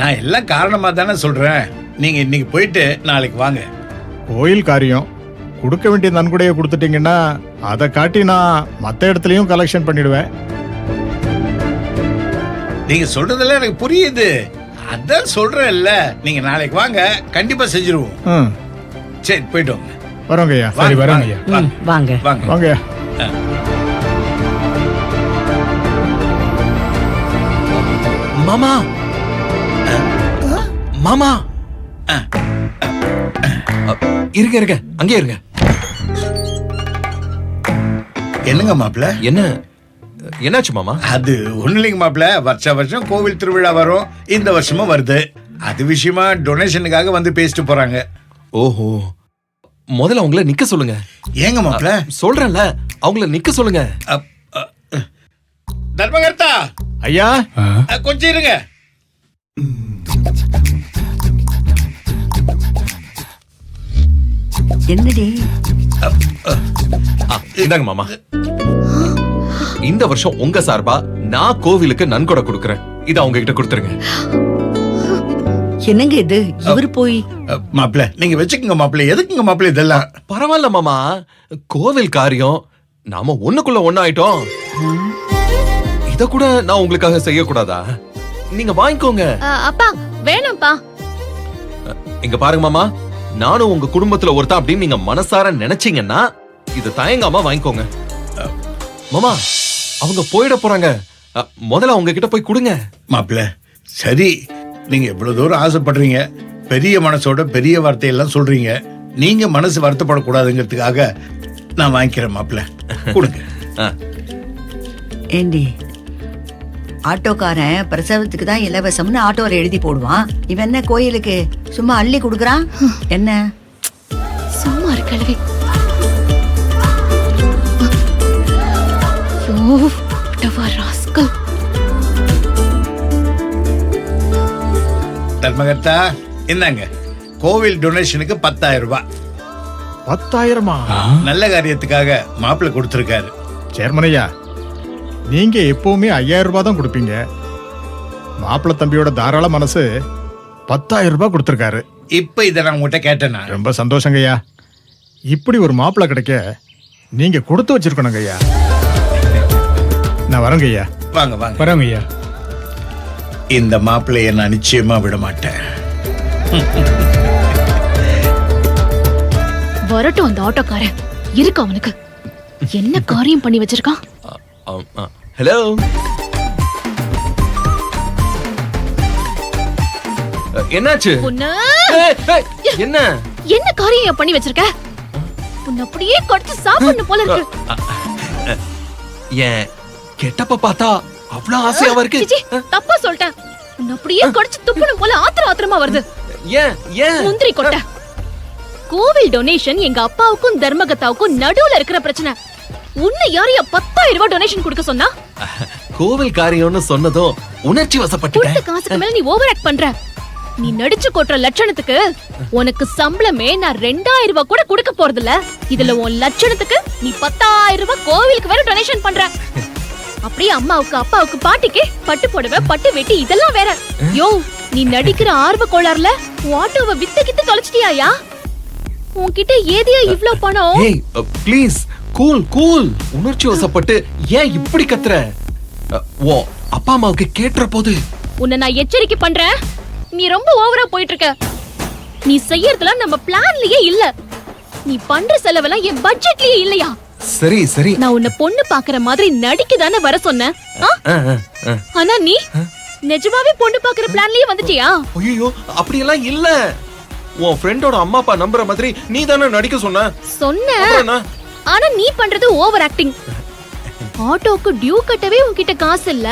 நான் எல்லாம் காரணமா தானே சொல்றேன். நீங்க இன்னைக்கு போயிட்டு நாளைக்கு வாங்க. கோயில் காரியம் கொடுக்க வேண்டிய நன்கொடையை கொடுத்துட்டீங்கன்னா அதை காட்டி நான் மற்ற இடத்துலயும் கலெக்ஷன் பண்ணிடுவேன். நீங்க சொல்றதெல்லாம் எனக்கு புரியுது. அதான் சொல்றேன்ல, நீங்க நாளைக்கு வாங்க, கண்டிப்பா செஞ்சிருவோம். சரி, போயிட்டு வாங்க. வரோங்க ஐயா. சரி, வரோங்க ஐயா. வாங்க வாங்க வாங்க ஐயா. மாமா மாமா இருங்க இருங்க அங்கே இருங்க. என்னங்க மாப்பிள்ள? என்னாச்சு மாமா? அது ஒண்ணு இல்லைங்க மாப்பிள்ள, வருஷம் கோவில் திருவிழா வரும், இந்த வருஷமும் வருது. அது விஷயமா டொனேஷனுக்காக வந்து பேசிட்டு போறாங்க. ஓஹோ, முதல்ல அவங்கள நிக்க சொல்லுங்க. ஏங்க மாப்பிள்ள? சொல்றேன்ல, அவங்கள நிக்க சொல்லுங்க. தர்மகர்த்தா ஐயா, கொஞ்சம் இருங்க. என்னடி? இந்தாங்க மாமா, இந்த வருஷம் உங்க சார்பா நான் கோவிலுக்கு நன்கொடை கொடுக்கறேன். இத அவங்க கிட்ட கொடுத்துருங்க. என்னங்க இது? இவர் போய் மாப்பிள்ள நீங்க வச்சுக்கோங்க மாப்பிள்ள. எதுக்குங்க மாப்பிள்ள இதெல்லாம்? பரவாயில்ல மாமா, கோவில் காரியம், நாம ஒண்ணுக்குள்ள ஒண்ணு ஆயிட்டோம். இத கூட நான் உங்களுக்காக செய்யக்கூடாதா? நீங்க வாங்கிக்கோங்க. அப்பா வேணும்பா. இங்க பாருங்க மாமா, நானும் உங்க குடும்பத்துல ஒருத்தன் அப்படின்னு நீங்க மனசார நினைச்சீங்கன்னா இது தயங்காம வாங்கிக்கோங்க. மாமா, அவங்க போயிட போறாங்க, முதல்ல அவங்க கிட்ட போய் கொடுங்க. மாப்பிள்ள சரி, நீங்க இவ்வளவு தூரம் ஆசைப்படுறீங்க, பெரிய மனசோட பெரிய வார்த்தையெல்லாம் சொல்றீங்க. நீங்க மனசு வருத்தப்படக்கூடாதுங்கிறதுக்காக நான் வாங்கிக்கிறேன் மாப்பிள்ள. கொடுங்க. ஏண்டி, ஆட்டோக்காரன் பிரசவத்துக்கு தான் இலவசம்னு ஆட்டோல எழுதி போடுவான். இவன் என்ன கோயிலுக்கு சும்மா அள்ளி கொடுக்கறான்? என்ன சும்மா இருக்கலவே. தர்மகர்த்தா இந்தாங்க, கோவில் டொனேஷனுக்கு 10,000 ரூபாய். 10,000-மா? நல்ல காரியத்துக்காக மாப்பிள்ள கொடுத்திருக்காரு. சேர்மன் ஐயா, நீங்க எப்பவுமே 5,000 ரூபாய் தான் கொடுப்பீங்க. மாப்பிள்ள தம்பியோட தாராள மனசு 10,000 ரூபாய் கொடுத்திருக்காரு. இப்ப இதை நான் உங்ககிட்ட கேட்டேனா? ரொம்ப சந்தோஷங்க ஐயா. இப்படி ஒரு மாப்பிள்ள கிடைக்க நீங்க கொடுத்து வச்சிருக்கணுங்க ஐயா. நான் வரேங்க ஐயா. வாங்க வாங்க. வரேங்க ஐயா. இந்த மாப்பிள்ளைய நான் நிச்சயமா விட மாட்டேன். வரட்டும் அந்த ஆட்டோக்காரன், இருக்கு அவனுக்கு என்ன காரியம் பண்ணி வச்சிருக்கான். ஹலோ, என்னாச்சு? என்ன என்ன காரியம் பண்ணி வச்சிருக்க? உன்னை அப்படியே கடிச்சு சாப்பிடணும் போல இருக்கு. ஏன் கெட்டப்ப பார்த்தா அவ்வளவு ஆசையாவா இருக்கு? தப்பா சொல்லிட்டேன். உன்னை அப்படியே கடிச்சு துப்பணும் போல ஆத்திரமா வருது. ஏன் ஏன் முந்திரி கொட்ட. கோவில் டொனேஷன் எங்க அப்பாவுக்கும் தர்மகத்தாவுக்கும் நடுவுல இருக்கிற பிரச்சனை. உன்னை யாரையா 10,000 ரூபாய் டொனேஷன் கொடுக்க சொன்னா? கோவில் காரியம்னு சொன்னதும் உணர்ச்சி வசப்பட்டுட்டேன். கொடுத்த காசுக்கு மேல நீ ஓவர் ஆக்ட் பண்ற. நீ நடிச்சு கொட்டுற லட்சணத்துக்கு உனக்கு சம்பளமே நான் 2,000 ரூபாய் கூட கொடுக்க போறது இல்ல. இதுல உன் லட்சணத்துக்கு நீ 10,000 ரூபாய் கோவிலுக்கு வேற டொனேஷன் பண்ற. அப்படியே அம்மாவுக்கு அப்பாவுக்கு பாட்டிக்கு பட்டு புடவை பட்டு வெட்டி இதெல்லாம் வேற. யோ, நீ நடிக்கிற ஆர்வ கோளாறுல ஆட்டோவை வித்து கித்து தொலைச்சிட்டியா? உன்கிட்ட ஏதியா இவ்ளோ பணம்? ஏய் ப்ளீஸ், கூல் கூல். உணர்ச்சி வசப்பட்டு ஏன் இப்படி கத்துற? ஓ அப்பா அம்மாவுக்கு கேட்ற போது உன்னை நான் எச்சரிக்கை பண்றேன். நீ ரொம்ப ஓவரா போயிட்டு இருக்க. நீ செய்யறதெல்லாம் நம்ம பிளான்லயே இல்ல. நீ பண்ற செலவெல்லாம் என் பட்ஜெட்லயே இல்லையா? சரி சரி, நான் உன்னை பொண்ணு பாக்குற மாதிரி நடிக்க தானே வர சொன்னேன். ஆனா நீ நிஜமாவே பொண்ணு பாக்குற பிளான்லயே வந்துட்டியா? ஐயோ, அப்படியெல்லாம் இல்ல. உன் ஃப்ரெண்டோட அம்மா அப்பா நம்புற மாதிரி நீ தானே நடிக்க சொன்ன. ஆனா நீ பண்றது ஓவர் ஆக்டிங். ஆட்டோக்கு டியூ கட்டவே உன்கிட்ட காசு இல்ல.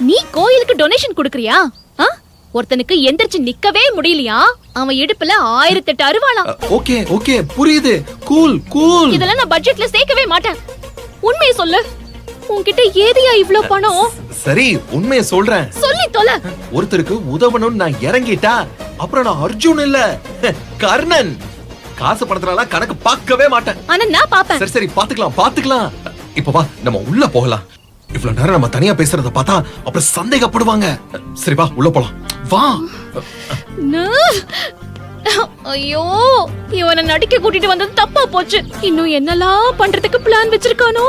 நீ கோயிலுக்கு டொனேஷன் கொடுக்கறியா? ஒருத்தனுக்கு எந்திரிச்சு நிக்கவே முடியலையா? அவன் இடுப்புல 1008 அருவாளாம். ஓகே ஓகே, புரியுது. Cool cool. இதெல்லாம் நான் பட்ஜெட்ல சேர்க்கவே மாட்டேன். உண்மையை சொல்லு, உன்கிட்ட ஏதியா இவ்ளோ பணம்? சரி, உண்மையை சொல்றேன். சொல்லி தொலை. ஒருத்தருக்கு உதவணும்னு நான் இறங்கிட்டா அப்புறம் நான் அர்ஜுன் இல்ல, கர்ணன். காசு பணத்துல கணக்கு பார்க்கவே மாட்டேன். ஆனா நான் பாப்பேன். சரி சரி, பாத்துக்கலாம் பாத்துக்கலாம். இப்ப வா, நம்ம உள்ள போகலாம். இவ்வளவு நேரம் நம்ம தனியா பேசுறத பார்த்தா அப்புறம் சந்தேகப்படுவாங்க. சரி வா உள்ள போலாம் வா. ஐயோ இவனை நடிக்க கூட்டிட்டு வந்தது தப்பா போச்சு. இன்னும் என்னெல்லாம் பண்றதுக்கு பிளான் வச்சிருக்கானோ.